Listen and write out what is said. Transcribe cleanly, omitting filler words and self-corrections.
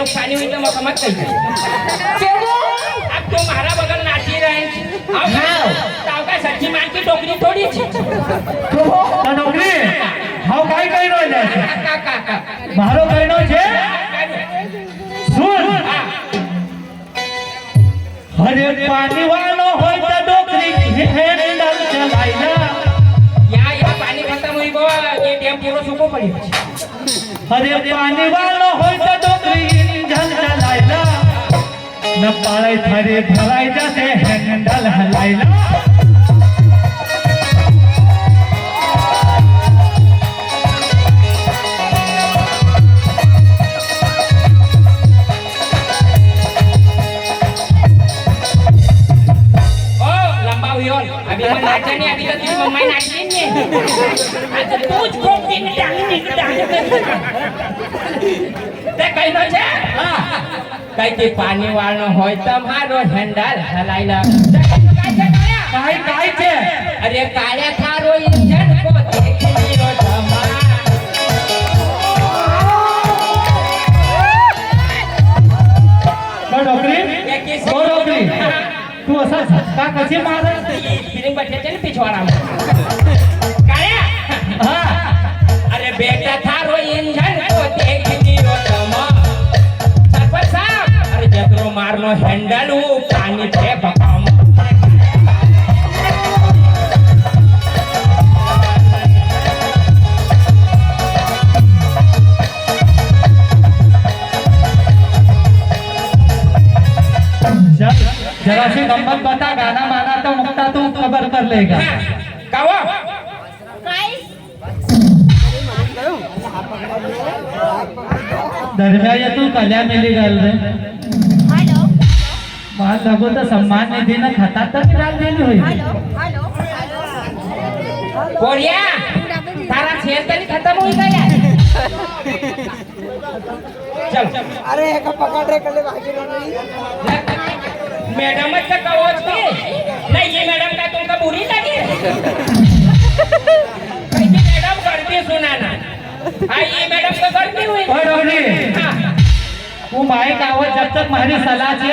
नुकसानी हुई तो मत कही अब तो मारा बगल नाची रहे ताव का सच्ची मान की टोकरी थोड़ी नौकरी हाउ काय कहिनो છે મારો કहिनो છે સુન હરે પાણી વાળો હોય તો ડોકરી હેન્ડલ ચલાઈલા या पानी खत्म हुई बो ये डैम पूरा सूखो पड़ी हरे पानी वालो होय तो डोकरी इंजन चलाइला न पाळे थारे भराई जाते हैंडल हलाइला ओ लंबा हुई और अभी मैं नाचा नहीं अभी तो तेरी मम्मा नाच रही है आज पूछ को टिंग टांग ते कहीं न छे हां कई के पानी वाળો હોય તમારો હેન્ડલ હલાઈલા काय छे अरे काळे थारो इंजन को देखी रो धमा डोकरी ये किस ओ डोकरी तू असा झटका कशी मारत फिलिंग बैठे चल पिछवाड़ा में काळे हां अरे बेटा थारो इंजन को देखी रो धमा सरपंच साहब अरे जकरो मारनो हैंडल वो पानी पे बकाम जरा सी गम्मत बता गाना माना तो मुक्ता तू खबर कर लेगा कावा दरम्यान ये तू कल्या मिली गल रे मान लगो तो सम्मान निधि न खाता तक डाल देनी हुई कोरिया तारा शेर तो नहीं खत्म हो गया चल अरे एक पकड़ रे कले भागी नहीं मैडम का कवच के नहीं ये मैडम का तुमका बुरी लगी कैसे मैडम करती सुनाना हाँ ये मैडम का करती हुई तू माइक आवत जब तक हमारी सलाह